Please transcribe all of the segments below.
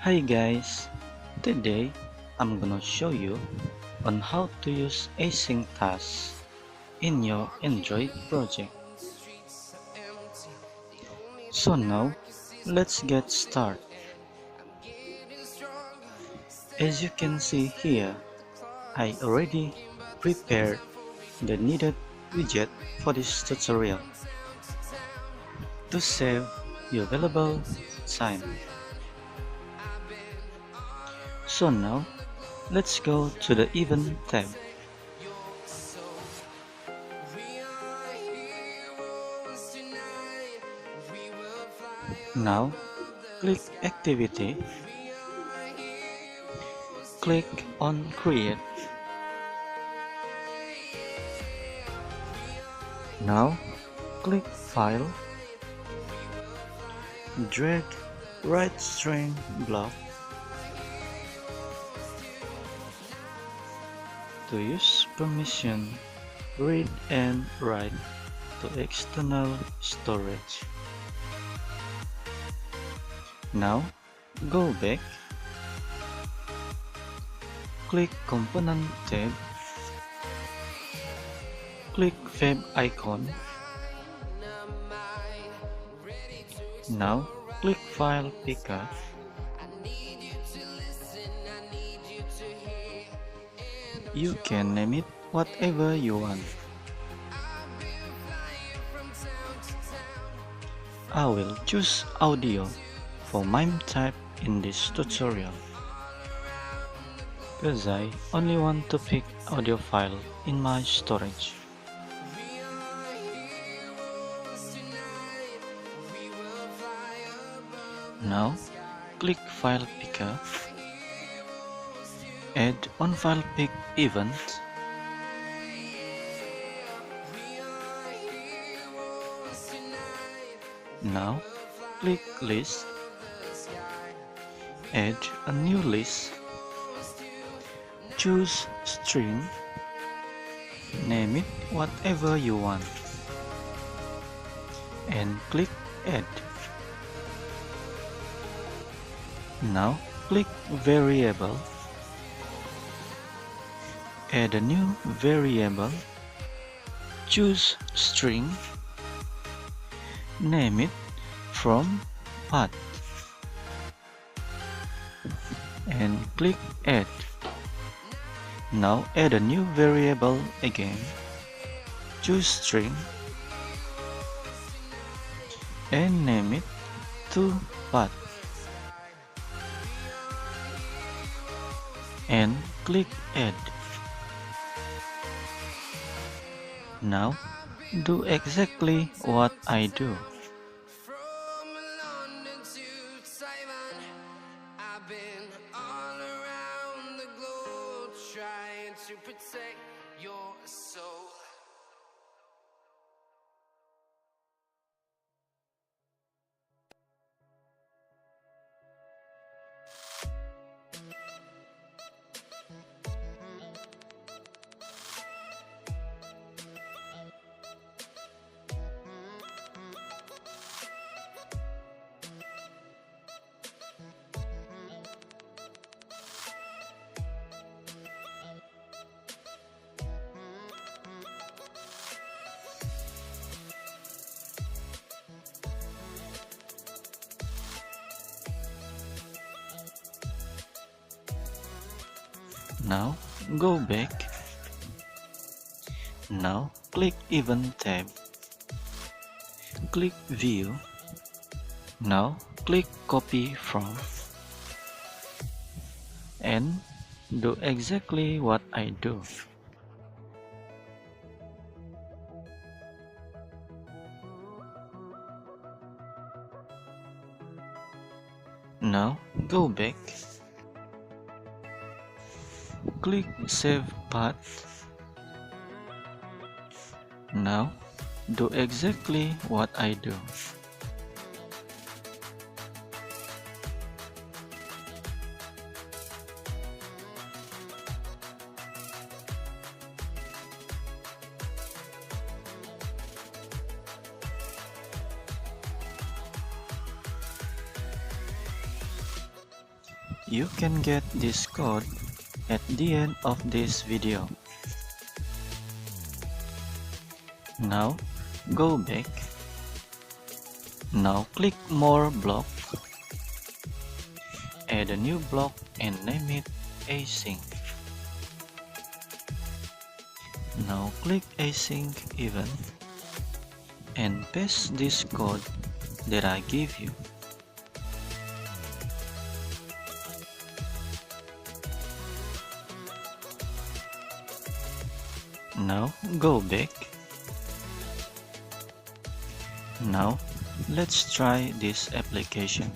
Hi guys, today I'm gonna show you on how to use async tasks in your Android project. So now, let's get started. As you can see here, I already prepared the needed widget for this tutorial to save your valuable time. So now, let's go to the Event tab. Now, click Activity, click on Create. Now, click File, drag right string block to use permission read and write to external storage. Now, go back, click Component tab, click Web icon. Now, click File Picker. You can name it whatever you want. I will choose audio for MIME type in this tutorial, because I only want to pick audio file in my storage. Now, click File Picker, add onFilePick event, now click List, add a new list, choose String, name it whatever you want, and click Add. Now click Variable, add a new variable, choose String, name it from path, and click Add. Now add a new variable again, choose String, and name it to path, and click Add. Now do exactly what I do. To protect your soul. Now go back. Now click Event tab. Click View. Now click Copy From. And do exactly what I do. Now go back. Click Save Path. Now do exactly what I do. You can get this code at the end of this video. Now go back. Now click More Block. Add a new block and name it Async. Now click Async Event and paste this code that I give you. Now go back. Now let's try this application.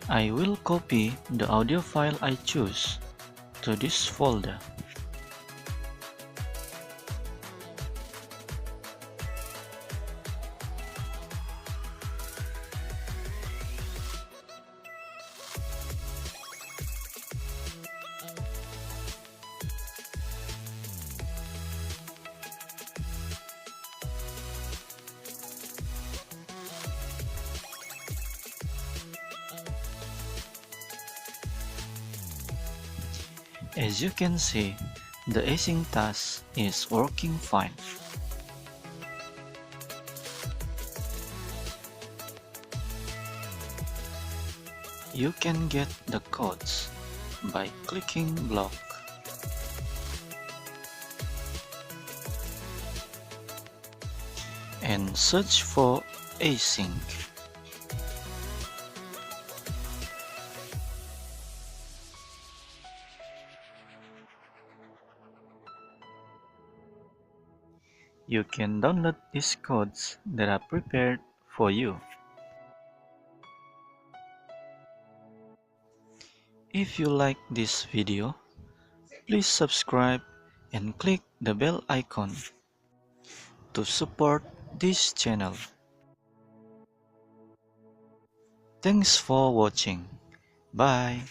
I will copy the audio file I choose to this folder. As you can see, the async task is working fine. You can get the codes by clicking block and search for async. You can download these codes that are prepared for you. If you like this video, please subscribe and click the bell icon to support this channel. Thanks for watching. Bye.